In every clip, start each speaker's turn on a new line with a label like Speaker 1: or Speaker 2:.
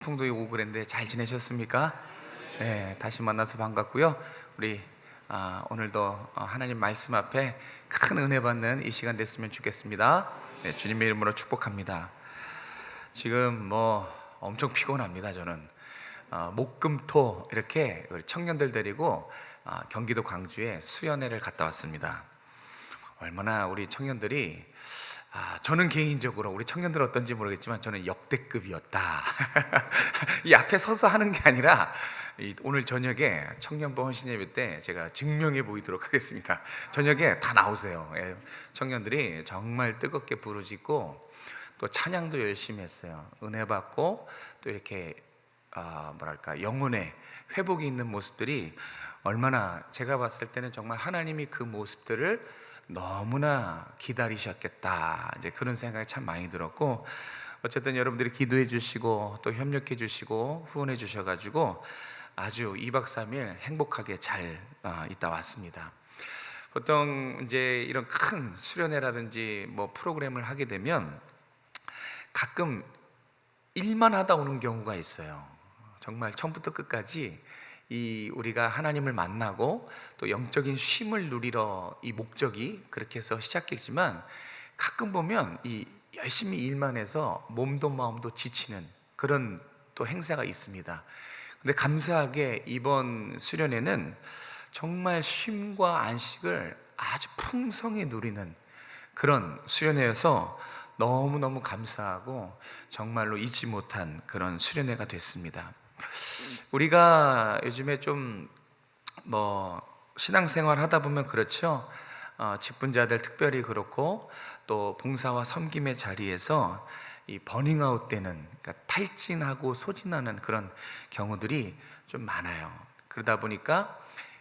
Speaker 1: 풍도 오고 그랬는데 잘 지내셨습니까? 네, 다시 만나서 반갑고요. 우리 오늘도 하나님 말씀 앞에 큰 은혜 받는 이 시간 됐으면 좋겠습니다. 네, 주님의 이름으로 축복합니다. 지금 엄청 피곤합니다. 저는 목금토 이렇게 우리 청년들 데리고 경기도 광주에 수련회를 갔다 왔습니다. 얼마나 우리 청년들이 저는 개인적으로 우리 청년들 어떤지 모르겠지만 저는 역대급이었다. 이 앞에 서서 하는 게 아니라 오늘 저녁에 청년부 헌신 예배 때 제가 증명해 보이도록 하겠습니다. 저녁에 다 나오세요. 청년들이 정말 뜨겁게 부르짖고 또 찬양도 열심히 했어요. 은혜 받고 또 이렇게 영혼의 회복이 있는 모습들이 얼마나, 제가 봤을 때는 정말 하나님이 그 모습들을 너무나 기다리셨겠다, 이제 그런 생각이 참 많이 들었고, 어쨌든 여러분들이 기도해 주시고 또 협력해 주시고 후원해 주셔가지고 아주 2박 3일 행복하게 잘 있다 왔습니다. 보통 이제 이런 큰 수련회라든지 프로그램을 하게 되면 가끔 일만 하다 오는 경우가 있어요. 정말 처음부터 끝까지 우리가 하나님을 만나고 또 영적인 쉼을 누리러 이 목적이 그렇게 해서 시작했지만, 가끔 보면 열심히 일만 해서 몸도 마음도 지치는 그런 또 행사가 있습니다. 근데 감사하게 이번 수련회는 정말 쉼과 안식을 아주 풍성히 누리는 그런 수련회여서 너무너무 감사하고 정말로 잊지 못한 그런 수련회가 됐습니다. 우리가 요즘에 좀 신앙생활 하다 보면 그렇죠. 직분자들 특별히 그렇고 또 봉사와 섬김의 자리에서 이 버닝아웃 되는, 그러니까 탈진하고 소진하는 그런 경우들이 좀 많아요. 그러다 보니까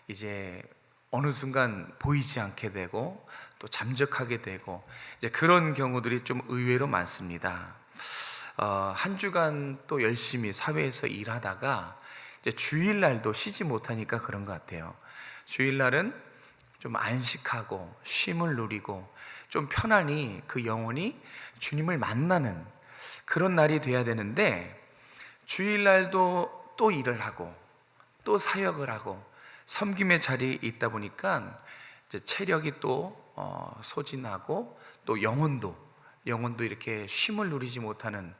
Speaker 1: 이제 어느 순간 보이지 않게 되고 또 잠적하게 되고 이제 그런 경우들이 좀 의외로 많습니다. 한 주간 또 열심히 사회에서 일하다가 이제 주일날도 쉬지 못하니까 그런 것 같아요. 주일날은 좀 안식하고 쉼을 누리고 좀 편안히 그 영혼이 주님을 만나는 그런 날이 돼야 되는데, 주일날도 또 일을 하고 또 사역을 하고 섬김의 자리에 있다 보니까 이제 체력이 또 소진하고 또 영혼도 이렇게 쉼을 누리지 못하는,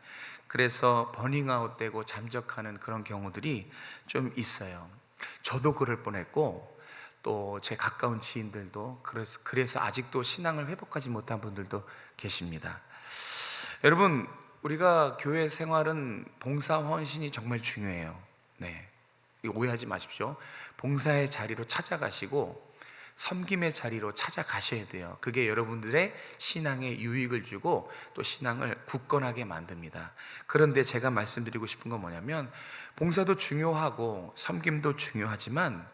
Speaker 1: 그래서 버닝아웃 되고 잠적하는 그런 경우들이 좀 있어요. 저도 그럴 뻔했고 또 제 가까운 지인들도 그래서 아직도 신앙을 회복하지 못한 분들도 계십니다. 여러분, 우리가 교회 생활은 봉사 헌신이 정말 중요해요. 네, 오해하지 마십시오. 봉사의 자리로 찾아가시고 섬김의 자리로 찾아가셔야 돼요. 그게 여러분들의 신앙에 유익을 주고 또 신앙을 굳건하게 만듭니다. 그런데 제가 말씀드리고 싶은 건 뭐냐면, 봉사도 중요하고 섬김도 중요하지만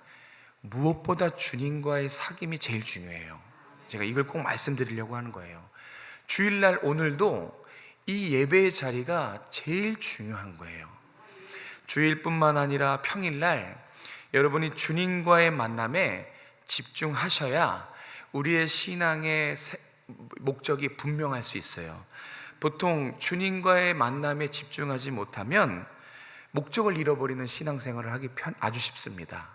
Speaker 1: 무엇보다 주님과의 사귐이 제일 중요해요. 제가 이걸 꼭 말씀드리려고 하는 거예요. 주일날 오늘도 이 예배의 자리가 제일 중요한 거예요. 주일뿐만 아니라 평일날 여러분이 주님과의 만남에 집중하셔야 우리의 신앙의 목적이 분명할 수 있어요. 보통 주님과의 만남에 집중하지 못하면 목적을 잃어버리는 신앙생활을 하기 아주 쉽습니다.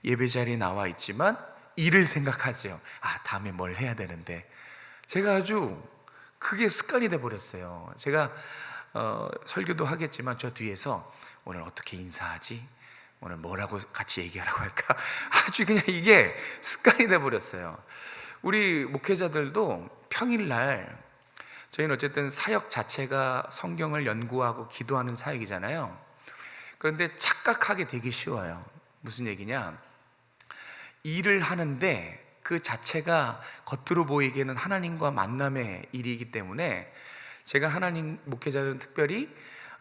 Speaker 1: 예배 자리에 나와 있지만 일을 생각하죠. 다음에 뭘 해야 되는데. 제가 아주 그게 습관이 돼 버렸어요. 제가 설교도 하겠지만 저 뒤에서 오늘 어떻게 인사하지? 오늘 뭐라고 같이 얘기하라고 할까? 아주 그냥 이게 습관이 돼 버렸어요. 우리 목회자들도 평일날, 저희는 어쨌든 사역 자체가 성경을 연구하고 기도하는 사역이잖아요. 그런데 착각하게 되기 쉬워요. 무슨 얘기냐? 일을 하는데 그 자체가 겉으로 보이기에는 하나님과 만남의 일이기 때문에, 제가 하나님 목회자들은 특별히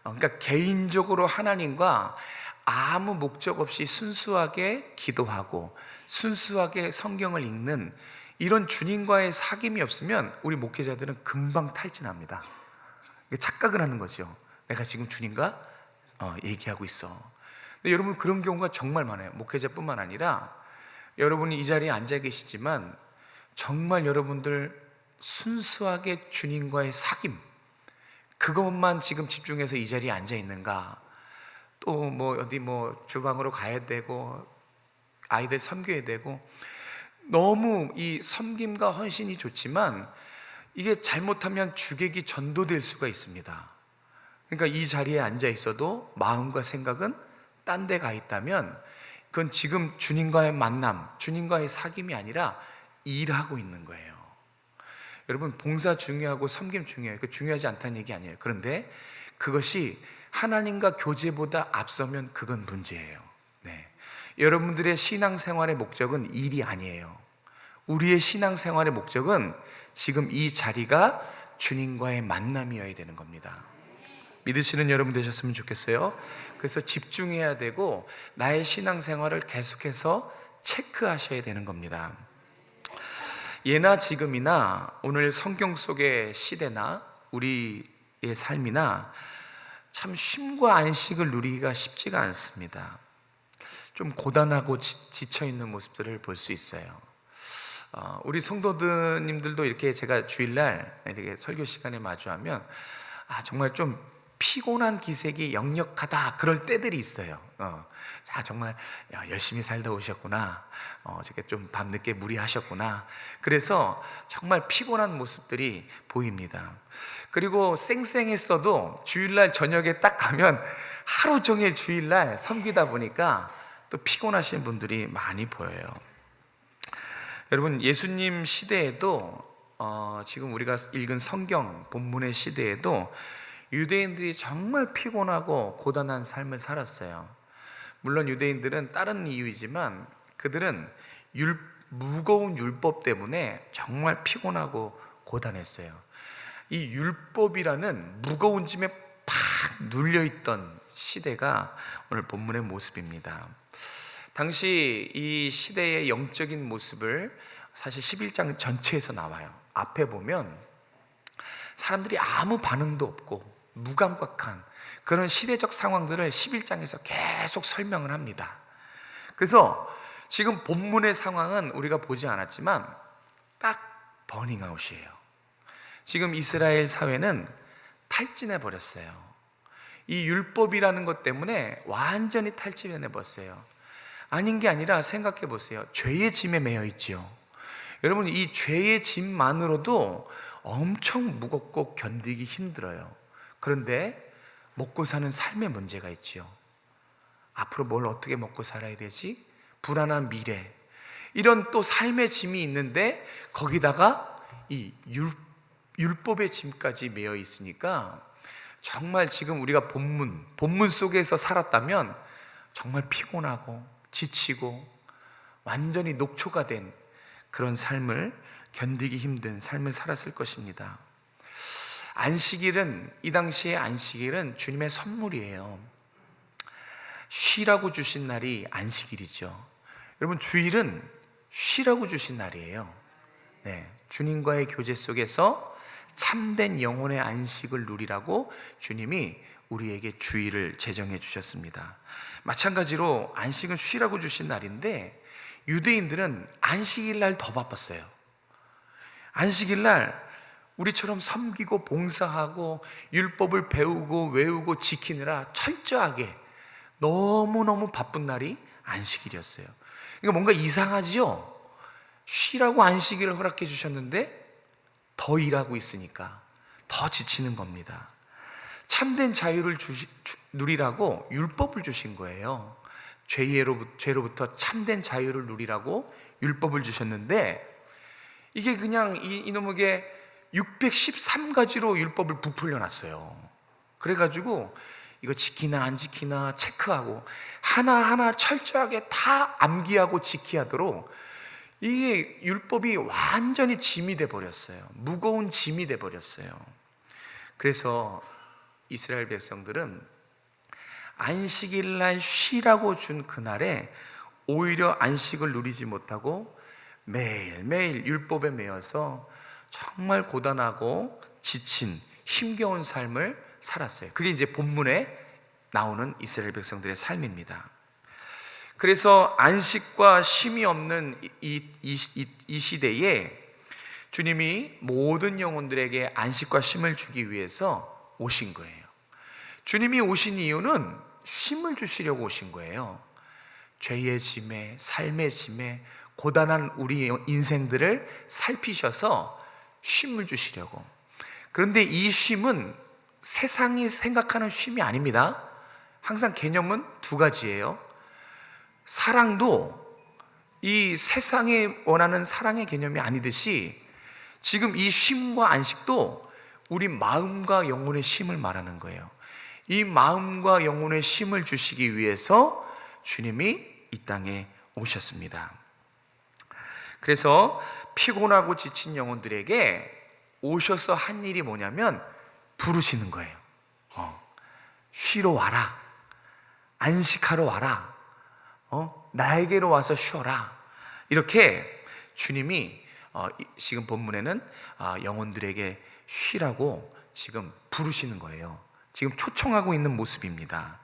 Speaker 1: 그러니까 개인적으로 하나님과 아무 목적 없이 순수하게 기도하고 순수하게 성경을 읽는 이런 주님과의 사귐이 없으면 우리 목회자들은 금방 탈진합니다. 착각을 하는 거죠. 내가 지금 주님과 얘기하고 있어. 근데 여러분, 그런 경우가 정말 많아요. 목회자뿐만 아니라 여러분이 이 자리에 앉아 계시지만 정말 여러분들 순수하게 주님과의 사귐, 그것만 지금 집중해서 이 자리에 앉아 있는가? 또 뭐 어디 뭐 주방으로 가야 되고 아이들 섬겨야 되고, 너무 이 섬김과 헌신이 좋지만 이게 잘못하면 주객이 전도될 수가 있습니다. 그러니까 이 자리에 앉아 있어도 마음과 생각은 딴 데 가 있다면 그건 지금 주님과의 만남, 주님과의 사귐이 아니라 일하고 있는 거예요. 여러분, 봉사 중요하고 섬김 중요해요. 그 중요하지 않다는 얘기 아니에요. 그런데 그것이 하나님과 교제보다 앞서면 그건 문제예요. 네. 여러분들의 신앙생활의 목적은 일이 아니에요. 우리의 신앙생활의 목적은 지금 이 자리가 주님과의 만남이어야 되는 겁니다. 믿으시는 여러분 되셨으면 좋겠어요. 그래서 집중해야 되고 나의 신앙생활을 계속해서 체크하셔야 되는 겁니다. 예나 지금이나 오늘 성경 속의 시대나 우리의 삶이나 참 쉼과 안식을 누리기가 쉽지가 않습니다. 좀 고단하고 지쳐있는 모습들을 볼 수 있어요. 우리 성도님들도 이렇게 제가 주일날 이렇게 설교 시간에 마주하면 정말 좀 피곤한 기색이 역력하다 그럴 때들이 있어요. 정말 열심히 살다 오셨구나, 저게 좀 밤늦게 무리하셨구나, 그래서 정말 피곤한 모습들이 보입니다. 그리고 쌩쌩했어도 주일날 저녁에 딱 가면 하루 종일 주일날 섬기다 보니까 또 피곤하신 분들이 많이 보여요. 여러분, 예수님 시대에도 지금 우리가 읽은 성경 본문의 시대에도 유대인들이 정말 피곤하고 고단한 삶을 살았어요. 물론 유대인들은 다른 이유이지만 그들은 무거운 율법 때문에 정말 피곤하고 고단했어요. 이 율법이라는 무거운 짐에 팍 눌려있던 시대가 오늘 본문의 모습입니다. 당시 이 시대의 영적인 모습을 사실 11장 전체에서 나와요. 앞에 보면 사람들이 아무 반응도 없고 무감각한 그런 시대적 상황들을 11장에서 계속 설명을 합니다. 그래서 지금 본문의 상황은 우리가 보지 않았지만 딱 버닝아웃이에요. 지금 이스라엘 사회는 탈진해 버렸어요. 이 율법이라는 것 때문에 완전히 탈진해 버렸어요. 아닌 게 아니라 생각해 보세요. 죄의 짐에 매여 있죠. 여러분, 이 죄의 짐만으로도 엄청 무겁고 견디기 힘들어요. 그런데 먹고 사는 삶의 문제가 있지요. 앞으로 뭘 어떻게 먹고 살아야 되지? 불안한 미래, 이런 또 삶의 짐이 있는데 거기다가 이 율법의 짐까지 매여 있으니까 정말 지금 우리가 본문 속에서 살았다면 정말 피곤하고 지치고 완전히 녹초가 된 그런 삶을 견디기 힘든 삶을 살았을 것입니다. 안식일은, 이 당시의 안식일은 주님의 선물이에요. 쉬라고 주신 날이 안식일이죠. 여러분, 주일은 쉬라고 주신 날이에요. 네, 주님과의 교제 속에서 참된 영혼의 안식을 누리라고 주님이 우리에게 주일을 제정해 주셨습니다. 마찬가지로 안식은 쉬라고 주신 날인데 유대인들은 안식일 날 더 바빴어요. 안식일 날 우리처럼 섬기고 봉사하고 율법을 배우고 외우고 지키느라 철저하게 너무너무 바쁜 날이 안식일이었어요. 그러니까 뭔가 이상하죠? 쉬라고 안식일을 허락해 주셨는데 더 일하고 있으니까 더 지치는 겁니다. 참된 자유를 누리라고 율법을 주신 거예요. 죄로부터 참된 자유를 누리라고 율법을 주셨는데 이게 그냥 이놈에게 613가지로 율법을 부풀려 놨어요. 그래가지고 이거 지키나 안 지키나 체크하고 하나하나 철저하게 다 암기하고 지키도록 이게 율법이 완전히 짐이 돼 버렸어요. 무거운 짐이 돼 버렸어요. 그래서 이스라엘 백성들은 안식일 날 쉬라고 준 그날에 오히려 안식을 누리지 못하고 매일매일 율법에 매여서 정말 고단하고 지친 힘겨운 삶을 살았어요. 그게 이제 본문에 나오는 이스라엘 백성들의 삶입니다. 그래서 안식과 쉼이 없는 이 시대에 주님이 모든 영혼들에게 안식과 쉼을 주기 위해서 오신 거예요. 주님이 오신 이유는 쉼을 주시려고 오신 거예요. 죄의 짐에, 삶의 짐에, 고단한 우리 인생들을 살피셔서 쉼을 주시려고. 그런데 이 쉼은 세상이 생각하는 쉼이 아닙니다. 항상 개념은 두 가지예요. 사랑도 이 세상이 원하는 사랑의 개념이 아니듯이 지금 이 쉼과 안식도 우리 마음과 영혼의 쉼을 말하는 거예요. 이 마음과 영혼의 쉼을 주시기 위해서 주님이 이 땅에 오셨습니다. 그래서 피곤하고 지친 영혼들에게 오셔서 한 일이 뭐냐면 부르시는 거예요. 쉬러 와라, 안식하러 와라, 나에게로 와서 쉬어라. 이렇게 주님이 지금 본문에는 영혼들에게 쉬라고 지금 부르시는 거예요. 지금 초청하고 있는 모습입니다.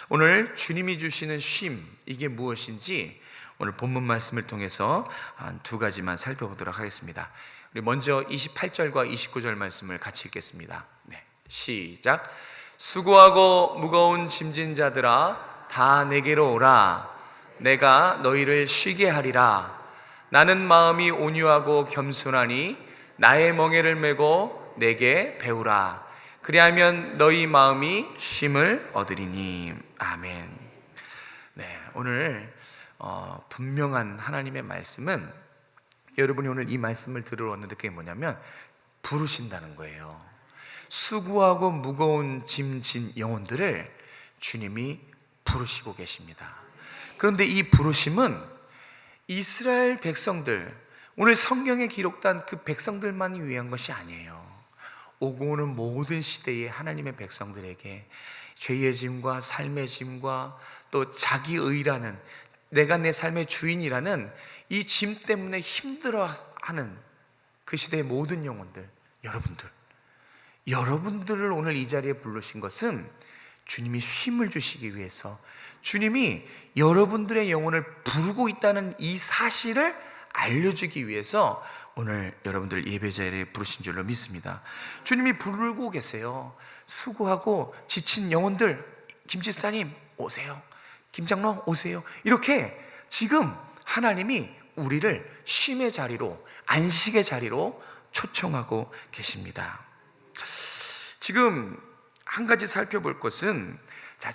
Speaker 1: 오늘 주님이 주시는 쉼, 이게 무엇인지 오늘 본문 말씀을 통해서 한 두 가지만 살펴보도록 하겠습니다. 우리 먼저 28절과 29절 말씀을 같이 읽겠습니다. 네, 시작. 수고하고 무거운 짐진 자들아 다 내게로 오라. 내가 너희를 쉬게 하리라. 나는 마음이 온유하고 겸손하니 나의 멍에를 메고 내게 배우라. 그리하면 너희 마음이 쉼을 얻으리니. 아멘. 네, 오늘 분명한 하나님의 말씀은, 여러분이 오늘 이 말씀을 들으러 왔는데 그게 뭐냐면 부르신다는 거예요. 수고하고 무거운 짐 진 영혼들을 주님이 부르시고 계십니다. 그런데 이 부르심은 이스라엘 백성들, 오늘 성경에 기록된 그 백성들만이 위한 것이 아니에요. 오고 오는 모든 시대의 하나님의 백성들에게 죄의 짐과 삶의 짐과 또 자기의라는, 내가 내 삶의 주인이라는 이 짐 때문에 힘들어하는 그 시대의 모든 영혼들, 여러분들을 오늘 이 자리에 부르신 것은 주님이 쉼을 주시기 위해서, 주님이 여러분들의 영혼을 부르고 있다는 이 사실을 알려주기 위해서 오늘 여러분들 예배 자리에 부르신 줄로 믿습니다. 주님이 부르고 계세요. 수고하고 지친 영혼들, 김 집사님 오세요, 김 장로 오세요. 이렇게 지금 하나님이 우리를 쉼의 자리로, 안식의 자리로 초청하고 계십니다. 지금 한 가지 살펴볼 것은,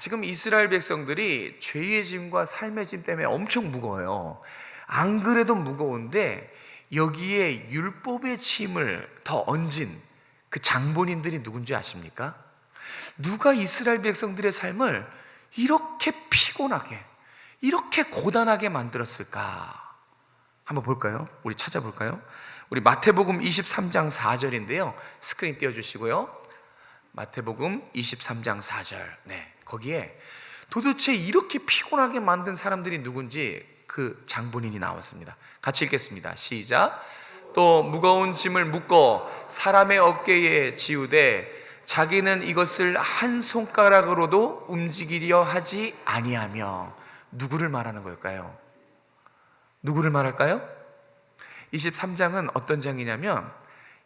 Speaker 1: 지금 이스라엘 백성들이 죄의 짐과 삶의 짐 때문에 엄청 무거워요. 안 그래도 무거운데 여기에 율법의 짐을 더 얹은 그 장본인들이 누군지 아십니까? 누가 이스라엘 백성들의 삶을 이렇게 피곤하게, 이렇게 고단하게 만들었을까? 한번 볼까요? 우리 찾아볼까요? 우리 마태복음 23장 4절인데요 스크린 띄워주시고요. 마태복음 23장 4절. 네, 거기에 도대체 이렇게 피곤하게 만든 사람들이 누군지 그 장본인이 나왔습니다. 같이 읽겠습니다. 시작. 또 무거운 짐을 묶어 사람의 어깨에 지우되 자기는 이것을 한 손가락으로도 움직이려 하지 아니하며. 누구를 말하는 걸까요? 누구를 말할까요? 23장은 어떤 장이냐면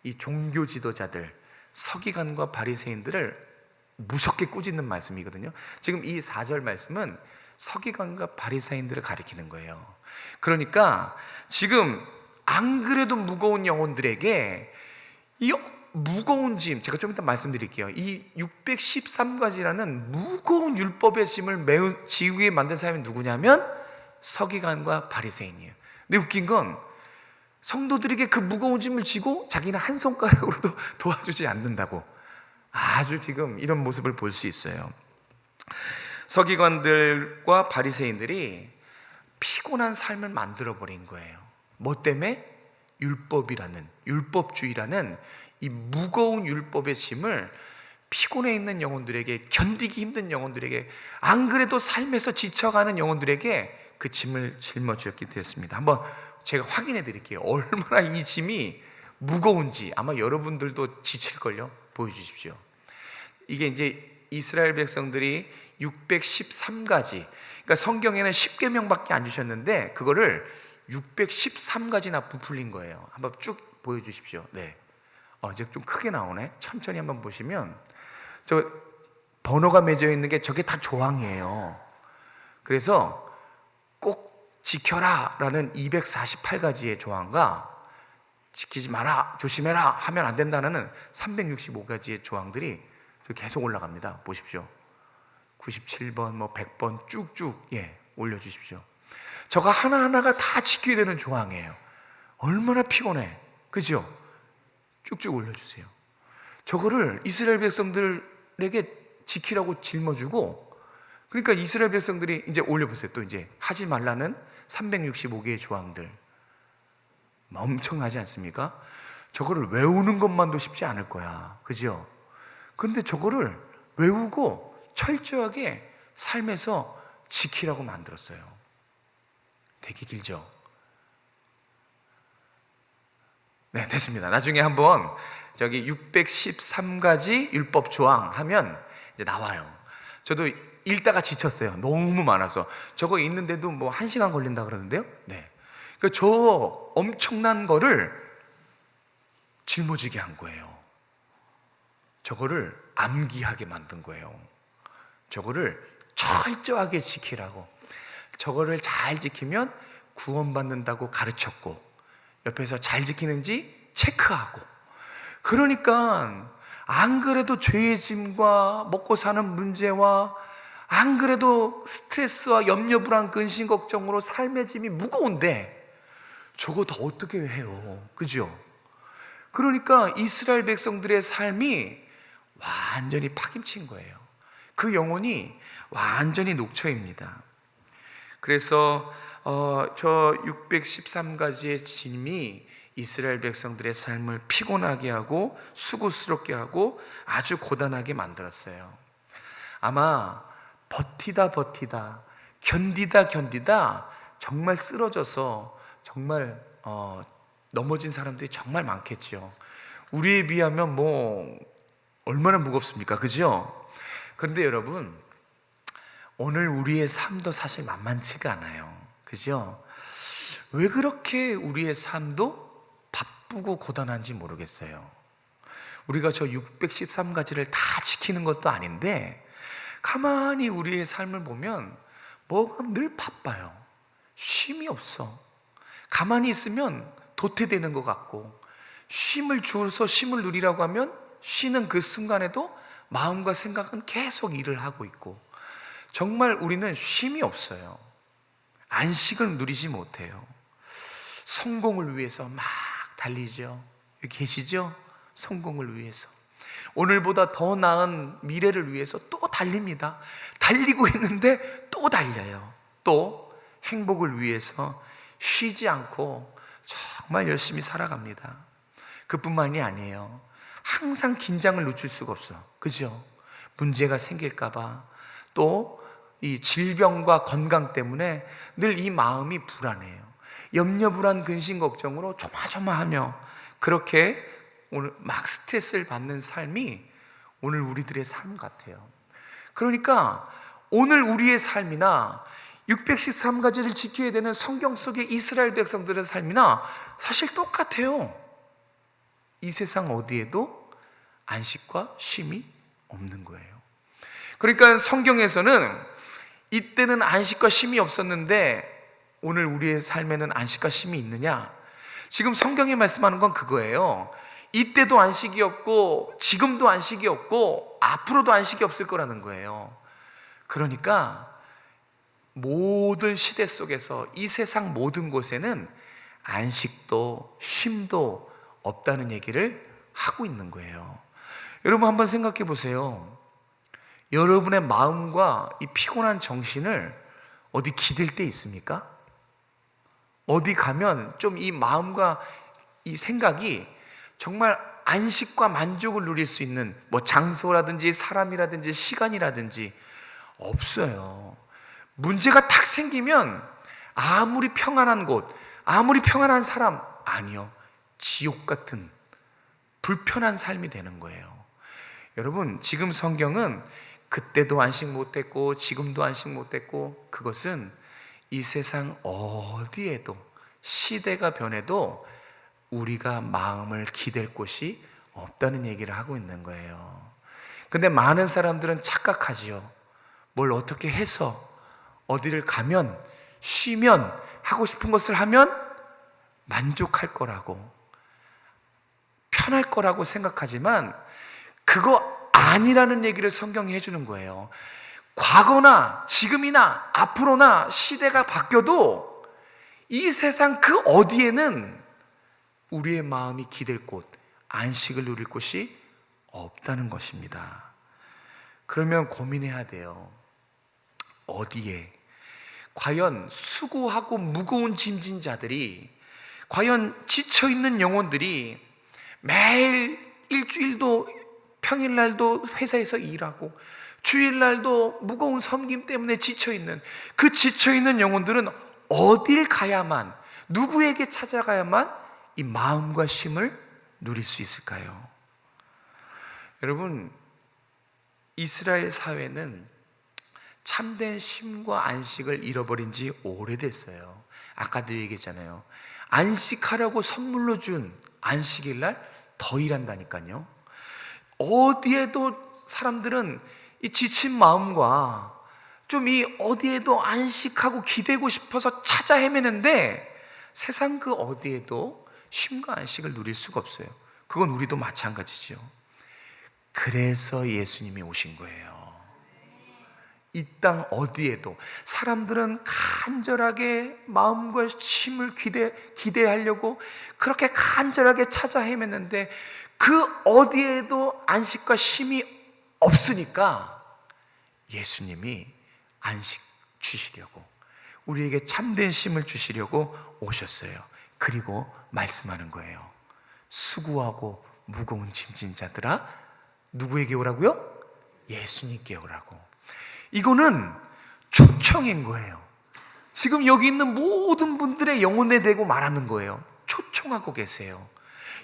Speaker 1: 이 종교 지도자들, 서기관과 바리새인들을 무섭게 꾸짖는 말씀이거든요. 지금 이 4절 말씀은 서기관과 바리새인들을 가리키는 거예요. 그러니까 지금 안 그래도 무거운 영혼들에게 이 무거운 짐, 제가 좀 이따 말씀드릴게요. 이 613가지라는 무거운 율법의 짐을 지우게 만든 사람이 누구냐면 서기관과 바리새인이에요. 근데 웃긴 건 성도들에게 그 무거운 짐을 지고 자기는 한 손가락으로도 도와주지 않는다고, 아주 지금 이런 모습을 볼 수 있어요. 서기관들과 바리새인들이 피곤한 삶을 만들어버린 거예요. 뭐 때문에? 율법주의라는 이 무거운 율법의 짐을 피곤해 있는 영혼들에게, 견디기 힘든 영혼들에게, 안 그래도 삶에서 지쳐가는 영혼들에게 그 짐을 짊어지었기 되었습니다. 한번 제가 확인해 드릴게요. 얼마나 이 짐이 무거운지. 아마 여러분들도 지칠걸요. 보여주십시오. 이게 이제 이스라엘 백성들이 613가지, 그러니까 성경에는 10계명밖에 안 주셨는데 그거를 613가지나 부풀린 거예요. 한번 쭉 보여주십시오. 네. 이제 좀 크게 나오네. 천천히 한번 보시면, 저 번호가 맺어 있는 게 저게 다 조항이에요. 그래서 꼭 지켜라 라는 248가지의 조항과 지키지 마라, 조심해라 하면 안 된다는 365가지의 조항들이 계속 올라갑니다. 보십시오. 97번, 100번 쭉쭉 올려주십시오. 저거 하나하나가 다 지켜야 되는 조항이에요. 얼마나 피곤해, 그죠? 쭉쭉 올려주세요. 저거를 이스라엘 백성들에게 지키라고 짊어주고, 그러니까 이스라엘 백성들이 이제 올려보세요. 또 이제 하지 말라는 365개의 조항들 엄청나지 않습니까? 저거를 외우는 것만도 쉽지 않을 거야, 그죠? 그런데 저거를 외우고 철저하게 삶에서 지키라고 만들었어요. 되게 길죠? 네, 됐습니다. 나중에 한번 저기 613가지 율법 조항 하면 이제 나와요. 저도 읽다가 지쳤어요. 너무 많아서. 저거 읽는데도 뭐 1시간 걸린다 그러는데요. 네. 그러니까 저 엄청난 거를 짊어지게 한 거예요. 저거를 암기하게 만든 거예요. 저거를 철저하게 지키라고. 저거를 잘 지키면 구원받는다고 가르쳤고, 옆에서 잘 지키는지 체크하고. 그러니까 안 그래도 죄의 짐과 먹고 사는 문제와 안 그래도 스트레스와 염려, 불안, 근심, 걱정으로 삶의 짐이 무거운데 저거 더 어떻게 해요, 그죠? 그러니까 이스라엘 백성들의 삶이 완전히 파김친 거예요. 그 영혼이 완전히 녹초입니다. 그래서 저 613가지의 짐이 이스라엘 백성들의 삶을 피곤하게 하고 수고스럽게 하고 아주 고단하게 만들었어요. 아마 버티다 견디다 정말 쓰러져서 정말 넘어진 사람들이 정말 많겠죠. 우리에 비하면 뭐 얼마나 무겁습니까, 그죠? 그런데 여러분, 오늘 우리의 삶도 사실 만만치가 않아요, 그죠? 왜 그렇게 우리의 삶도 바쁘고 고단한지 모르겠어요. 우리가 저 613가지를 다 지키는 것도 아닌데 가만히 우리의 삶을 보면 뭐가 늘 바빠요. 쉼이 없어. 가만히 있으면 도태되는 것 같고, 쉼을 주어서 쉼을 누리라고 하면 쉬는 그 순간에도 마음과 생각은 계속 일을 하고 있고, 정말 우리는 쉼이 없어요. 안식을 누리지 못해요. 성공을 위해서 막 달리죠. 여기 계시죠? 성공을 위해서, 오늘보다 더 나은 미래를 위해서 또 달립니다. 달리고 있는데 또 달려요. 또 행복을 위해서 쉬지 않고 정말 열심히 살아갑니다. 그뿐만이 아니에요. 항상 긴장을 늦출 수가 없어, 그죠? 문제가 생길까봐, 또 이 질병과 건강 때문에 늘 이 마음이 불안해요. 염려, 불안, 근심, 걱정으로 조마조마하며 그렇게 오늘 막 스트레스를 받는 삶이 오늘 우리들의 삶 같아요. 그러니까 오늘 우리의 삶이나 613가지를 지켜야 되는 성경 속의 이스라엘 백성들의 삶이나 사실 똑같아요. 이 세상 어디에도 안식과 쉼이 없는 거예요. 그러니까 성경에서는 이때는 안식과 쉼이 없었는데 오늘 우리의 삶에는 안식과 쉼이 있느냐? 지금 성경이 말씀하는 건 그거예요. 이때도 안식이 없고 지금도 안식이 없고 앞으로도 안식이 없을 거라는 거예요. 그러니까 모든 시대 속에서 이 세상 모든 곳에는 안식도 쉼도 없다는 얘기를 하고 있는 거예요. 여러분 한번 생각해 보세요. 여러분의 마음과 이 피곤한 정신을 어디 기댈 데 있습니까? 어디 가면 좀 이 마음과 이 생각이 정말 안식과 만족을 누릴 수 있는 뭐 장소라든지 사람이라든지 시간이라든지 없어요. 문제가 탁 생기면 아무리 평안한 곳, 아무리 평안한 사람, 아니요, 지옥 같은 불편한 삶이 되는 거예요. 여러분, 지금 성경은 그때도 안식 못했고 지금도 안식 못했고, 그것은 이 세상 어디에도 시대가 변해도 우리가 마음을 기댈 곳이 없다는 얘기를 하고 있는 거예요. 근데 많은 사람들은 착각하지요. 뭘 어떻게 해서 어디를 가면, 쉬면, 하고 싶은 것을 하면 만족할 거라고, 편할 거라고 생각하지만 그거 아니라는 얘기를 성경이 해주는 거예요. 과거나 지금이나 앞으로나 시대가 바뀌어도 이 세상 그 어디에는 우리의 마음이 기댈 곳, 안식을 누릴 곳이 없다는 것입니다. 그러면 고민해야 돼요. 어디에? 과연 수고하고 무거운 짐진 자들이, 과연 지쳐있는 영혼들이 매일 일주일도 평일날도 회사에서 일하고 주일날도 무거운 섬김 때문에 지쳐있는 그 지쳐있는 영혼들은 어딜 가야만, 누구에게 찾아가야만 이 마음과 쉼을 누릴 수 있을까요? 여러분, 이스라엘 사회는 참된 쉼과 안식을 잃어버린 지 오래됐어요. 아까도 얘기했잖아요. 안식하라고 선물로 준 안식일 날 더 일한다니까요. 어디에도 사람들은 이 지친 마음과 좀 이 어디에도 안식하고 기대고 싶어서 찾아 헤매는데 세상 그 어디에도 쉼과 안식을 누릴 수가 없어요. 그건 우리도 마찬가지죠. 그래서 예수님이 오신 거예요. 이 땅 어디에도 사람들은 간절하게 마음과 쉼을 기대하려고 그렇게 간절하게 찾아 헤맸는데 그 어디에도 안식과 쉼이 없으니까 예수님이 안식 주시려고, 우리에게 참된 쉼을 주시려고 오셨어요. 그리고 말씀하는 거예요. 수고하고 무거운 짐진 자들아, 누구에게 오라고요? 예수님께 오라고. 이거는 초청인 거예요. 지금 여기 있는 모든 분들의 영혼에 대고 말하는 거예요. 초청하고 계세요.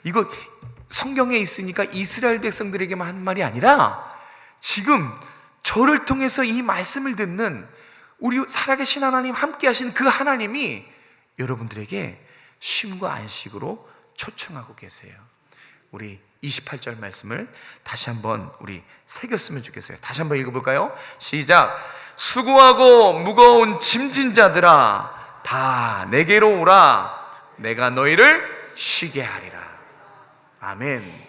Speaker 1: 이거 성경에 있으니까 이스라엘 백성들에게만 한 말이 아니라 지금 저를 통해서 이 말씀을 듣는 우리 살아계신 하나님, 함께 하신 그 하나님이 여러분들에게 쉼과 안식으로 초청하고 계세요. 우리 28절 말씀을 다시 한번 우리 새겼으면 좋겠어요. 다시 한번 읽어볼까요? 시작. 수고하고 무거운 짐진 자들아, 다 내게로 오라. 내가 너희를 쉬게 하리라. 아멘.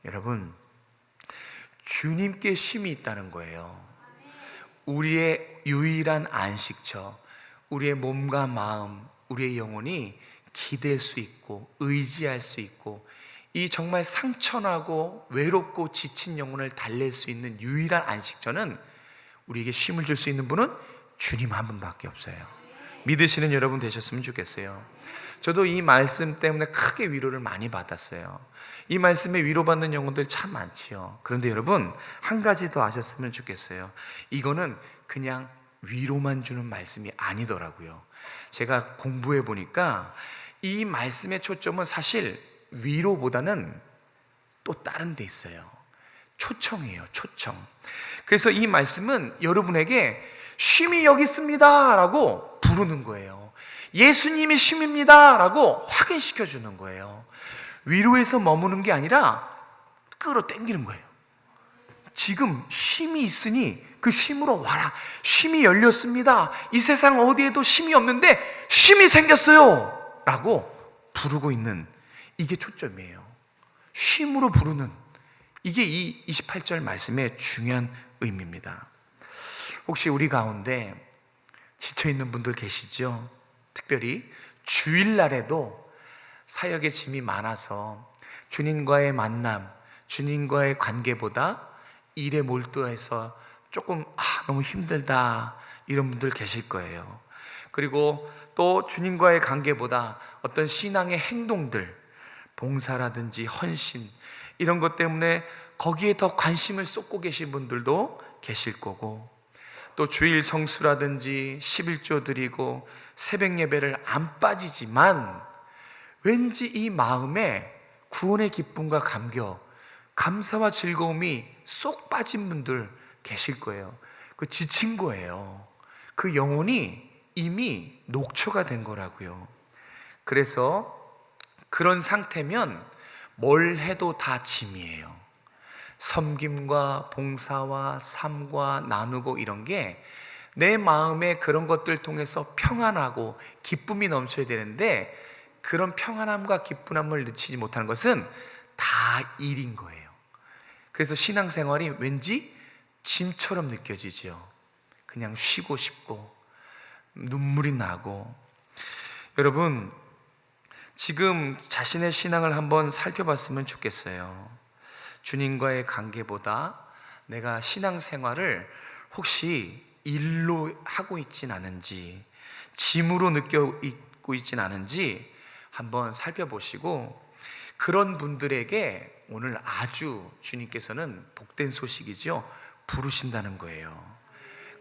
Speaker 1: 여러분, 주님께 쉼이 있다는 거예요. 우리의 유일한 안식처, 우리의 몸과 마음, 우리의 영혼이 기댈 수 있고 의지할 수 있고 이 정말 상처나고 외롭고 지친 영혼을 달랠 수 있는 유일한 안식처는, 우리에게 쉼을 줄 수 있는 분은 주님 한 분밖에 없어요. 믿으시는 여러분 되셨으면 좋겠어요. 저도 이 말씀 때문에 크게 위로를 많이 받았어요. 이 말씀에 위로받는 영혼들 참 많지요. 그런데 여러분, 한 가지 더 아셨으면 좋겠어요. 이거는 그냥 위로만 주는 말씀이 아니더라고요. 제가 공부해 보니까 이 말씀의 초점은 사실 위로보다는 또 다른 데 있어요. 초청이에요. 초청. 그래서 이 말씀은 여러분에게 쉼이 여기 있습니다 라고 부르는 거예요. 예수님이 쉼입니다 라고 확인시켜 주는 거예요. 위로에서 머무는 게 아니라 끌어당기는 거예요. 지금 쉼이 있으니 그 쉼으로 와라. 쉼이 열렸습니다. 이 세상 어디에도 쉼이 없는데 쉼이 생겼어요 라고 부르고 있는, 이게 초점이에요. 쉼으로 부르는, 이게 이 28절 말씀의 중요한 의미입니다. 혹시 우리 가운데 지쳐있는 분들 계시죠? 특별히 주일날에도 사역의 짐이 많아서 주님과의 만남, 주님과의 관계보다 일에 몰두해서 조금 너무 힘들다 이런 분들 계실 거예요. 그리고 또 주님과의 관계보다 어떤 신앙의 행동들, 봉사라든지 헌신 이런 것 때문에 거기에 더 관심을 쏟고 계신 분들도 계실 거고, 또 주일 성수라든지 11조 드리고 새벽 예배를 안 빠지지만 왠지 이 마음에 구원의 기쁨과 감격, 감사와 즐거움이 쏙 빠진 분들 계실 거예요. 그 지친 거예요. 그 영혼이 이미 녹초가 된 거라고요. 그래서 그런 상태면 뭘 해도 다 짐이에요. 섬김과 봉사와 삶과 나누고 이런 게 내 마음에 그런 것들 통해서 평안하고 기쁨이 넘쳐야 되는데, 그런 평안함과 기쁨을 느끼지 못하는 것은 다 일인 거예요. 그래서 신앙생활이 왠지 짐처럼 느껴지죠. 그냥 쉬고 싶고 눈물이 나고. 여러분, 지금 자신의 신앙을 한번 살펴봤으면 좋겠어요. 주님과의 관계보다 내가 신앙생활을 혹시 일로 하고 있진 않은지, 짐으로 느끼고 있진 않은지 한번 살펴보시고, 그런 분들에게 오늘 아주 주님께서는 복된 소식이죠, 부르신다는 거예요.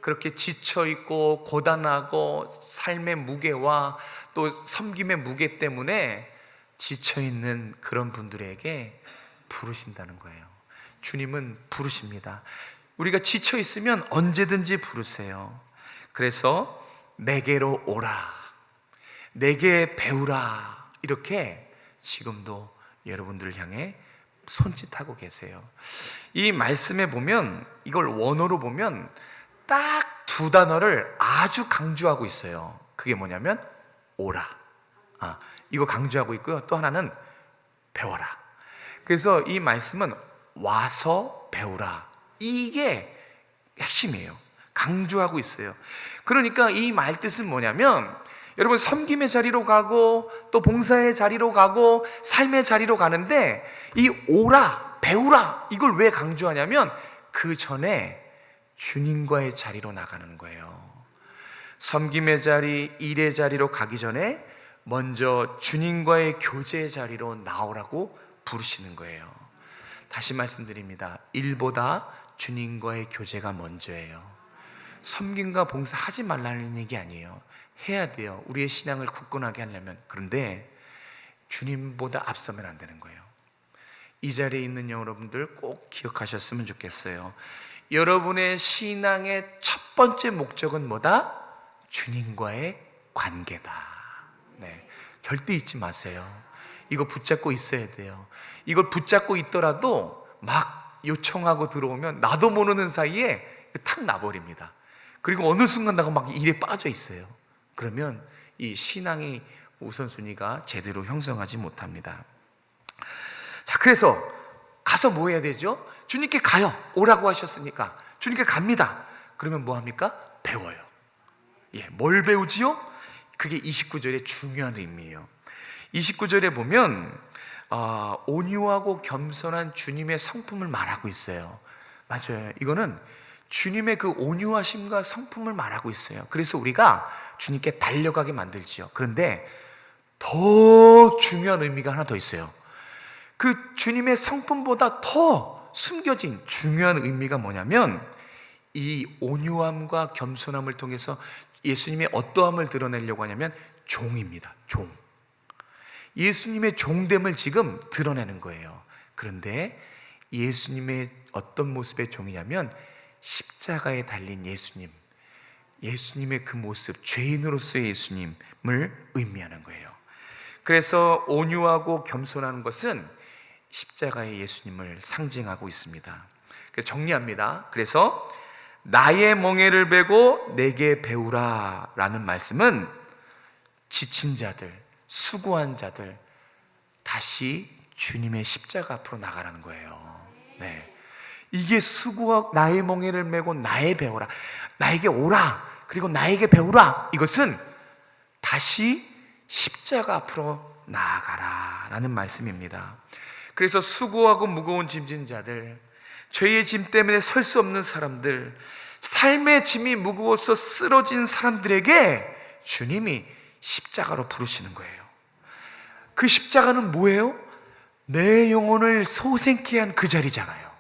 Speaker 1: 그렇게 지쳐있고 고단하고 삶의 무게와 또 섬김의 무게 때문에 지쳐있는 그런 분들에게 부르신다는 거예요. 주님은 부르십니다. 우리가 지쳐있으면 언제든지 부르세요. 그래서 내게로 오라, 내게 배우라, 이렇게 지금도 여러분들을 향해 손짓하고 계세요. 이 말씀에 보면, 이걸 원어로 보면 딱 두 단어를 아주 강조하고 있어요. 그게 뭐냐면 오라, 이거 강조하고 있고요. 또 하나는 배워라. 그래서 이 말씀은 와서 배우라, 이게 핵심이에요. 강조하고 있어요. 그러니까 이 말 뜻은 뭐냐면, 여러분, 섬김의 자리로 가고 또 봉사의 자리로 가고 삶의 자리로 가는데, 이 오라, 배우라, 이걸 왜 강조하냐면 그 전에 주님과의 자리로 나가는 거예요. 섬김의 자리, 일의 자리로 가기 전에 먼저 주님과의 교제의 자리로 나오라고 부르시는 거예요. 다시 말씀드립니다. 일보다 주님과의 교제가 먼저예요. 섬김과 봉사 하지 말라는 얘기 아니에요. 해야 돼요. 우리의 신앙을 굳건하게 하려면. 그런데 주님보다 앞서면 안 되는 거예요. 이 자리에 있는 여러분들 꼭 기억하셨으면 좋겠어요. 여러분의 신앙의 첫 번째 목적은 뭐다? 주님과의 관계다. 네, 절대 잊지 마세요. 이거 붙잡고 있어야 돼요. 이걸 붙잡고 있더라도 막 요청하고 들어오면 나도 모르는 사이에 탁 나버립니다. 그리고 어느 순간 나가 막 일에 빠져 있어요. 그러면 이 신앙의 우선순위가 제대로 형성하지 못합니다. 자, 그래서 가서 뭐 해야 되죠? 주님께 가요. 오라고 하셨으니까 주님께 갑니다. 그러면 뭐 합니까? 배워요. 뭘 배우지요? 그게 29절의 중요한 의미예요. 29절에 보면 온유하고 겸손한 주님의 성품을 말하고 있어요. 맞아요. 이거는 주님의 그 온유하심과 성품을 말하고 있어요. 그래서 우리가 주님께 달려가게 만들지요. 그런데 더 중요한 의미가 하나 더 있어요. 그 주님의 성품보다 더 숨겨진 중요한 의미가 뭐냐면, 이 온유함과 겸손함을 통해서 예수님의 어떠함을 드러내려고 하냐면 종입니다. 종. 예수님의 종됨을 지금 드러내는 거예요. 그런데 예수님의 어떤 모습의 종이냐면 십자가에 달린 예수님, 예수님의 그 모습, 죄인으로서의 예수님을 의미하는 거예요. 그래서 온유하고 겸손한 것은 십자가의 예수님을 상징하고 있습니다. 그래서 정리합니다. 그래서 나의 멍에를 베고 내게 배우라 라는 말씀은 지친 자들, 수고한 자들, 다시 주님의 십자가 앞으로 나가라는 거예요. 네. 이게 수고하고 나의 멍에를 메고 나의 배우라, 나에게 오라, 그리고 나에게 배우라, 이것은 다시 십자가 앞으로 나아가라 라는 말씀입니다. 그래서 수고하고 무거운 짐진 자들, 죄의 짐 때문에 설 수 없는 사람들, 삶의 짐이 무거워서 쓰러진 사람들에게 주님이 십자가로 부르시는 거예요. 그 십자가는 뭐예요? 내 영혼을 소생케 한 그 자리잖아요.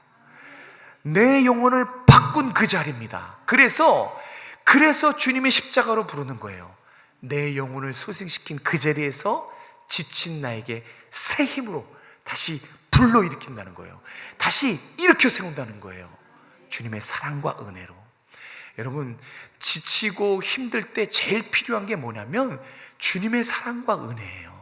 Speaker 1: 내 영혼을 바꾼 그 자리입니다. 그래서 주님이 십자가로 부르는 거예요. 내 영혼을 소생시킨 그 자리에서 지친 나에게 새 힘으로 다시 불러일으킨다는 거예요. 다시 일으켜 세운다는 거예요. 주님의 사랑과 은혜로. 여러분, 지치고 힘들 때 제일 필요한 게 뭐냐면 주님의 사랑과 은혜예요.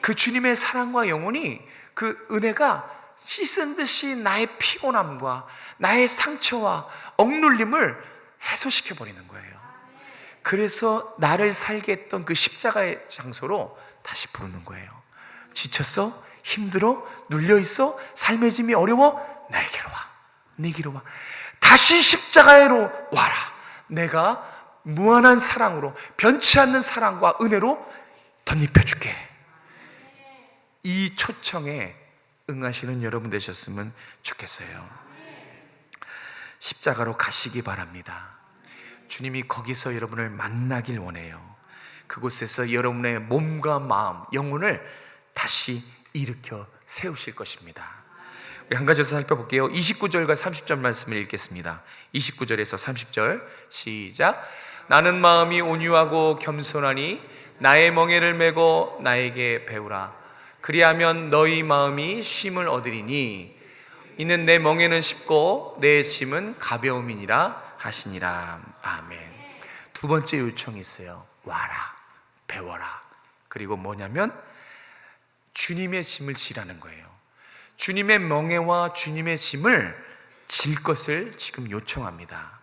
Speaker 1: 그 주님의 사랑과 영혼이, 그 은혜가 씻은 듯이 나의 피곤함과 나의 상처와 억눌림을 해소시켜 버리는 거예요. 그래서 나를 살게 했던 그 십자가의 장소로 다시 부르는 거예요. 지쳤어? 힘들어? 눌려있어? 삶의 짐이 어려워? 나에게로 와. 네게로 와. 다시 십자가에로 와라. 내가 무한한 사랑으로, 변치 않는 사랑과 은혜로 덧입혀줄게. 이 초청에 응하시는 여러분 되셨으면 좋겠어요. 십자가로 가시기 바랍니다. 주님이 거기서 여러분을 만나길 원해요. 그곳에서 여러분의 몸과 마음, 영혼을 다시 일으켜 세우실 것입니다. 우리 한 가지 더 살펴볼게요. 29절과 30절 말씀을 읽겠습니다. 29절에서 30절 시작. 나는 마음이 온유하고 겸손하니 나의 멍에를 메고 나에게 배우라. 그리하면 너희 마음이 쉼을 얻으리니 이는 내 멍에는 쉽고 내 짐은 가벼움이니라 하시니라. 아멘. 두 번째 요청이 있어요. 와라, 배워라. 그리고 뭐냐면 주님의 짐을 지라는 거예요. 주님의 멍에와 주님의 짐을 질 것을 지금 요청합니다.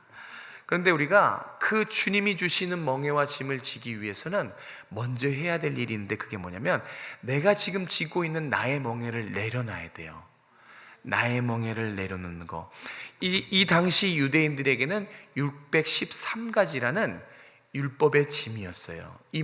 Speaker 1: 그런데 우리가 그 주님이 주시는 멍에와 짐을 지기 위해서는 먼저 해야 될 일이 있는데, 그게 뭐냐면 내가 지금 지고 있는 나의 멍에를 내려놔야 돼요. 나의 멍에를 내려놓는 거. 이 당시 유대인들에게는 613가지라는 율법의 짐이었어요. 이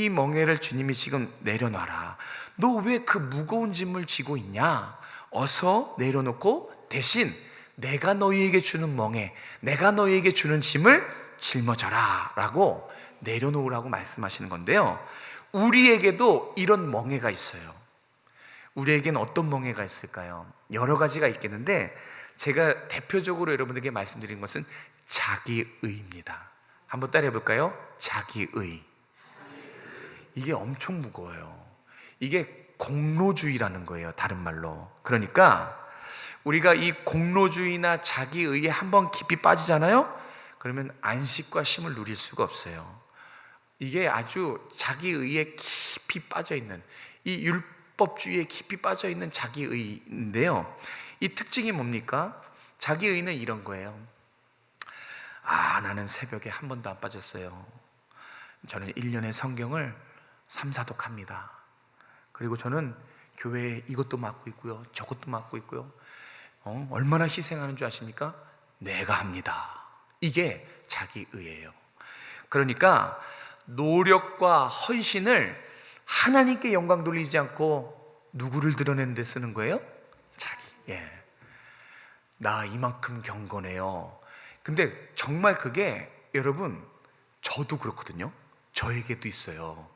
Speaker 1: 멍에를 주님이 지금 내려놔라. 너 왜 그 무거운 짐을 지고 있냐? 어서 내려놓고 대신 내가 너희에게 주는 멍에, 내가 너희에게 주는 짐을 짊어져라 라고 내려놓으라고 말씀하시는 건데요, 우리에게도 이런 멍에가 있어요. 우리에게는 어떤 멍에가 있을까요? 여러 가지가 있겠는데 제가 대표적으로 여러분들에게 말씀드린 것은 자기의입니다. 한번 따라해 볼까요? 자기의. 이게 엄청 무거워요. 이게 공로주의라는 거예요, 다른 말로. 그러니까 우리가 이 공로주의나 자기의에 한번 깊이 빠지잖아요? 그러면 안식과 쉼을 누릴 수가 없어요. 이게 아주 자기의에 깊이 빠져있는, 이 율법주의에 깊이 빠져있는 자기의인데요, 이 특징이 뭡니까? 자기의는 이런 거예요. 나는 새벽에 한 번도 안 빠졌어요. 저는 1년에 성경을 3, 4독 합니다. 그리고 저는 교회에 이것도 맡고 있고요, 저것도 맡고 있고요. 얼마나 희생하는 줄 아십니까? 내가 합니다. 이게 자기의예요. 그러니까 노력과 헌신을 하나님께 영광 돌리지 않고 누구를 드러내는 데 쓰는 거예요? 나 이만큼 경건해요. 근데 정말 그게, 여러분, 저도 그렇거든요. 저에게도 있어요.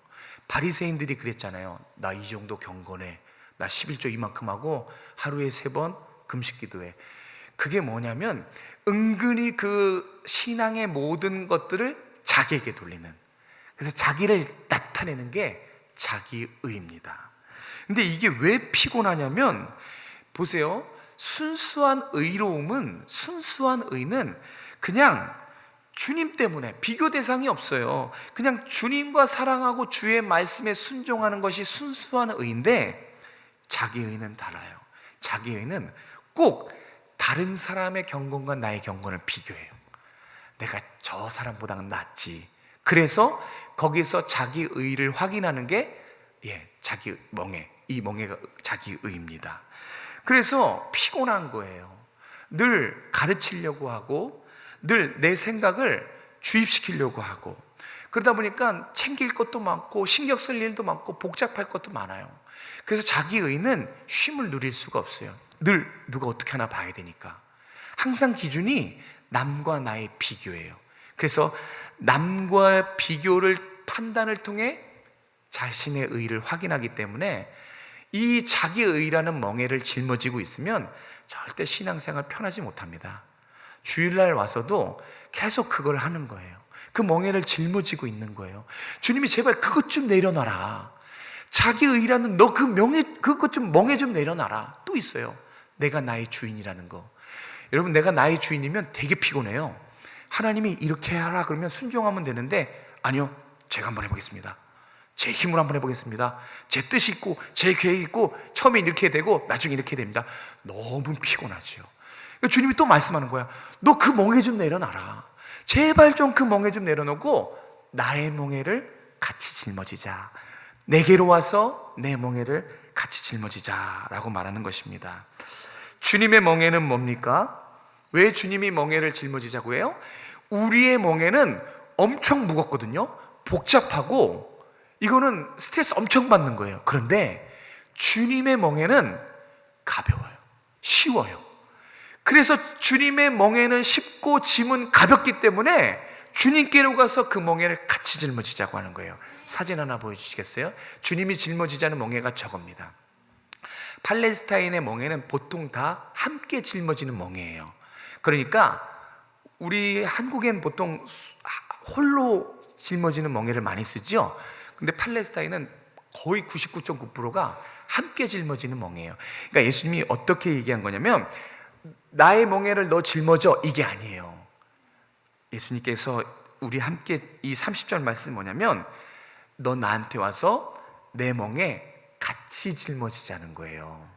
Speaker 1: 바리새인들이 그랬잖아요. 나 이 정도 경건해. 나 11조 이만큼 하고 하루에 3번 금식 기도해. 그게 뭐냐면 은근히 그 신앙의 모든 것들을 자기에게 돌리는, 그래서 자기를 나타내는 게 자기의입니다. 근데 이게 왜 피곤하냐면, 보세요. 순수한 의로움은, 순수한 의는 그냥 주님 때문에 비교 대상이 없어요. 그냥 주님과 사랑하고 주의 말씀에 순종하는 것이 순수한 의인데, 자기의는 달라요. 자기의는 꼭 다른 사람의 경건과 나의 경건을 비교해요. 내가 저 사람보다는 낫지. 그래서 거기서 자기의를 확인하는 게 자기 멍에, 이 멍에가 자기의입니다. 그래서 피곤한 거예요. 늘 가르치려고 하고 늘 내 생각을 주입시키려고 하고, 그러다 보니까 챙길 것도 많고 신경 쓸 일도 많고 복잡할 것도 많아요. 그래서 자기의는 쉼을 누릴 수가 없어요. 늘 누가 어떻게 하나 봐야 되니까. 항상 기준이 남과 나의 비교예요. 그래서 남과 비교를, 판단을 통해 자신의 의를 확인하기 때문에 이 자기의라는 멍에를 짊어지고 있으면 절대 신앙생활 편하지 못합니다. 주일날 와서도 계속 그걸 하는 거예요. 그 멍에를 짊어지고 있는 거예요. 주님이 제발 그것 좀 내려놔라. 자기의라는 너 그것 좀 멍에 좀 내려놔라. 또 있어요. 내가 나의 주인이라는 거. 여러분, 내가 나의 주인이면 되게 피곤해요. 하나님이 이렇게 하라 그러면 순종하면 되는데, 아니요, 제가 한번 해보겠습니다. 제 힘으로 한번 해보겠습니다. 제 뜻이 있고 제 계획이 있고 처음에 이렇게 되고 나중에 이렇게 됩니다. 너무 피곤하죠. 주님이 또 말씀하는 거야. 너 그 멍에 좀 내려놔라. 제발 좀 그 멍에 좀 내려놓고 나의 멍에를 같이 짊어지자. 내게로 와서 내 멍에를 같이 짊어지자 라고 말하는 것입니다. 주님의 멍에는 뭡니까? 왜 주님이 멍에를 짊어지자고 해요? 우리의 멍에는 엄청 무겁거든요. 복잡하고 이거는 스트레스 엄청 받는 거예요. 그런데 주님의 멍에는 가벼워요. 쉬워요. 그래서 주님의 멍에는 쉽고 짐은 가볍기 때문에 주님께로 가서 그 멍에를 같이 짊어지자고 하는 거예요. 사진 하나 보여주시겠어요? 주님이 짊어지자는 멍에가 저겁니다. 팔레스타인의 멍에는 보통 다 함께 짊어지는 멍에예요. 그러니까 우리 한국엔 보통 홀로 짊어지는 멍에를 많이 쓰죠. 근데 팔레스타인은 거의 99.9%가 함께 짊어지는 멍에예요. 그러니까 예수님이 어떻게 얘기한 거냐면 나의 멍에를 너 짊어져, 이게 아니에요. 예수님께서 우리 함께 이 30절 말씀이 뭐냐면 너 나한테 와서 내 멍에 같이 짊어지자는 거예요.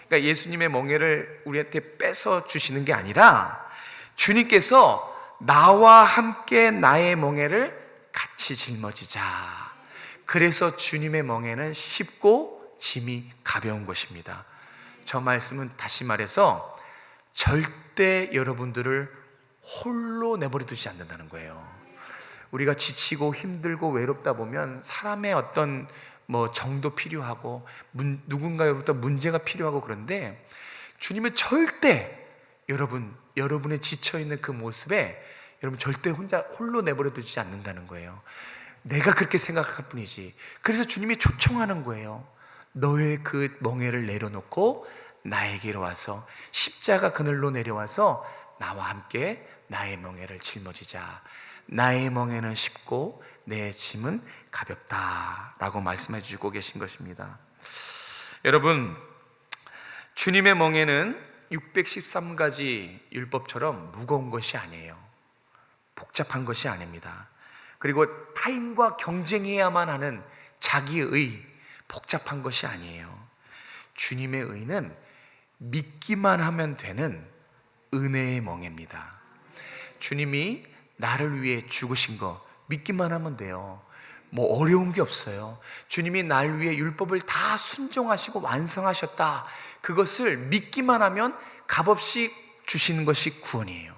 Speaker 1: 그러니까 예수님의 멍에를 우리한테 뺏어 주시는 게 아니라 주님께서 나와 함께 나의 멍에를 같이 짊어지자. 그래서 주님의 멍에는 쉽고 짐이 가벼운 것입니다. 저 말씀은 다시 말해서 절대 여러분들을 홀로 내버려 두지 않는다는 거예요. 우리가 지치고 힘들고 외롭다 보면 사람의 어떤 정도 필요하고 누군가로부터 문제가 필요하고 그런데 주님은 절대 여러분의 지쳐있는 그 모습에 여러분 절대 홀로 내버려 두지 않는다는 거예요. 내가 그렇게 생각할 뿐이지. 그래서 주님이 초청하는 거예요. 너의 그 멍에를 내려놓고 나에게로 와서 십자가 그늘로 내려와서 나와 함께 나의 멍에를 짊어지자. 나의 멍에는 쉽고 내 짐은 가볍다라고 말씀해 주시고 계신 것입니다. 여러분, 주님의 멍에는 613가지 율법처럼 무거운 것이 아니에요. 복잡한 것이 아닙니다. 그리고 타인과 경쟁해야만 하는 자기의 복잡한 것이 아니에요. 주님의 의는 믿기만 하면 되는 은혜의 멍에입니다. 주님이 나를 위해 죽으신 거 믿기만 하면 돼요. 어려운 게 없어요. 주님이 날 위해 율법을 다 순종하시고 완성하셨다. 그것을 믿기만 하면 값없이 주시는 것이 구원이에요.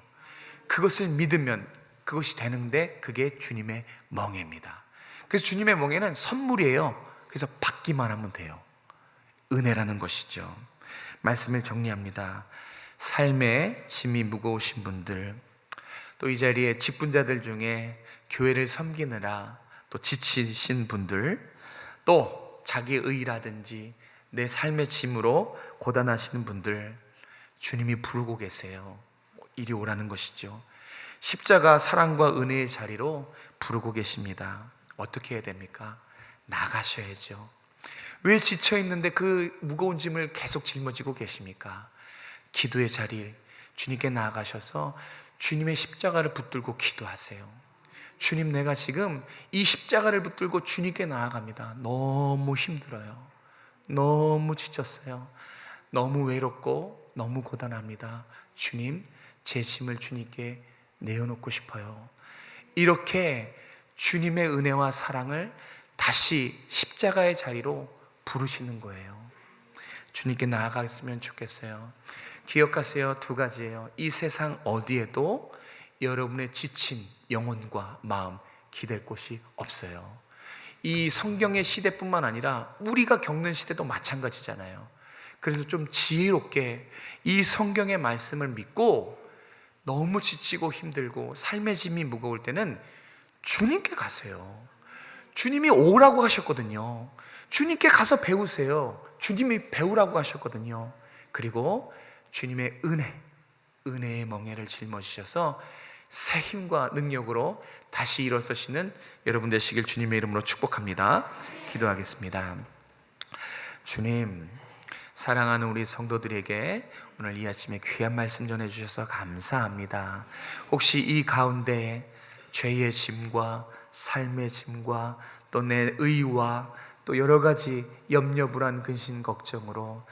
Speaker 1: 그것을 믿으면 그것이 되는데 그게 주님의 멍에입니다. 그래서 주님의 멍에는 선물이에요. 그래서 받기만 하면 돼요. 은혜라는 것이죠. 말씀을 정리합니다. 삶의 짐이 무거우신 분들, 또 이 자리에 직분자들 중에 교회를 섬기느라 또 지치신 분들, 또 자기 의라든지 내 삶의 짐으로 고단하시는 분들, 주님이 부르고 계세요. 이리 오라는 것이죠. 십자가 사랑과 은혜의 자리로 부르고 계십니다. 어떻게 해야 됩니까? 나가셔야죠. 왜 지쳐있는데 그 무거운 짐을 계속 짊어지고 계십니까? 기도의 자리, 주님께 나아가셔서 주님의 십자가를 붙들고 기도하세요. 주님, 내가 지금 이 십자가를 붙들고 주님께 나아갑니다. 너무 힘들어요. 너무 지쳤어요. 너무 외롭고 너무 고단합니다. 주님, 제 짐을 주님께 내어놓고 싶어요. 이렇게 주님의 은혜와 사랑을 다시 십자가의 자리로 부르시는 거예요. 주님께 나아갔으면 좋겠어요. 기억하세요. 두 가지예요. 이 세상 어디에도 여러분의 지친 영혼과 마음 기댈 곳이 없어요. 이 성경의 시대뿐만 아니라 우리가 겪는 시대도 마찬가지잖아요. 그래서 좀 지혜롭게 이 성경의 말씀을 믿고 너무 지치고 힘들고 삶의 짐이 무거울 때는 주님께 가세요. 주님이 오라고 하셨거든요. 주님께 가서 배우세요. 주님이 배우라고 하셨거든요. 그리고 주님의 은혜의 멍에를 짊어지셔서 새 힘과 능력으로 다시 일어서시는 여러분 되시길 주님의 이름으로 축복합니다. 기도하겠습니다. 주님, 사랑하는 우리 성도들에게 오늘 이 아침에 귀한 말씀 전해주셔서 감사합니다. 혹시 이 가운데 죄의 짐과 삶의 짐과 또 내 의와 또 여러 가지 염려, 불안, 근심, 걱정으로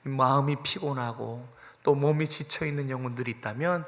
Speaker 1: 마음이 피곤하고 또 몸이 지쳐있는 영혼들이 있다면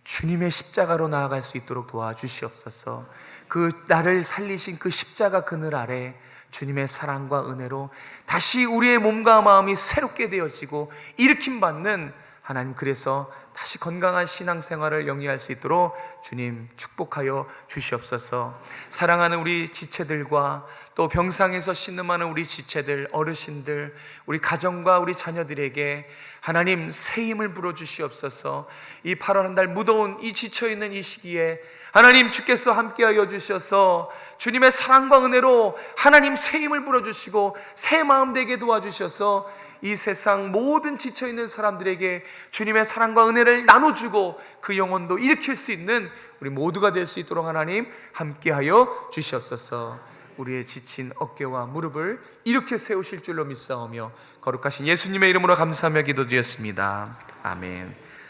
Speaker 1: 주님의 십자가로 나아갈 수 있도록 도와주시옵소서. 그 나를 살리신 그 십자가 그늘 아래 주님의 사랑과 은혜로 다시 우리의 몸과 마음이 새롭게 되어지고 일으킴받는 하나님, 그래서 다시 건강한 신앙생활을 영위할 수 있도록 주님 축복하여 주시옵소서. 사랑하는 우리 지체들과 또 병상에서 신음하는 우리 지체들, 어르신들, 우리 가정과 우리 자녀들에게 하나님 새 힘을 불어주시옵소서. 이 8월 한 달 무더운 이 지쳐있는 이 시기에 하나님 주께서 함께하여 주셔서 주님의 사랑과 은혜로 하나님 새 힘을 불어주시고 새 마음 되게 도와주셔서 이 세상 모든 지쳐있는 사람들에게 주님의 사랑과 은혜를 나눠주고 그 영혼도 일으킬 수 있는 우리 모두가 될 수 있도록 하나님 함께하여 주시옵소서. 우리의 지친 어깨와 무릎을 이렇게 세우실 줄로 믿사오며 거룩하신 예수님의 이름으로 감사하며 기도드렸습니다. 아멘.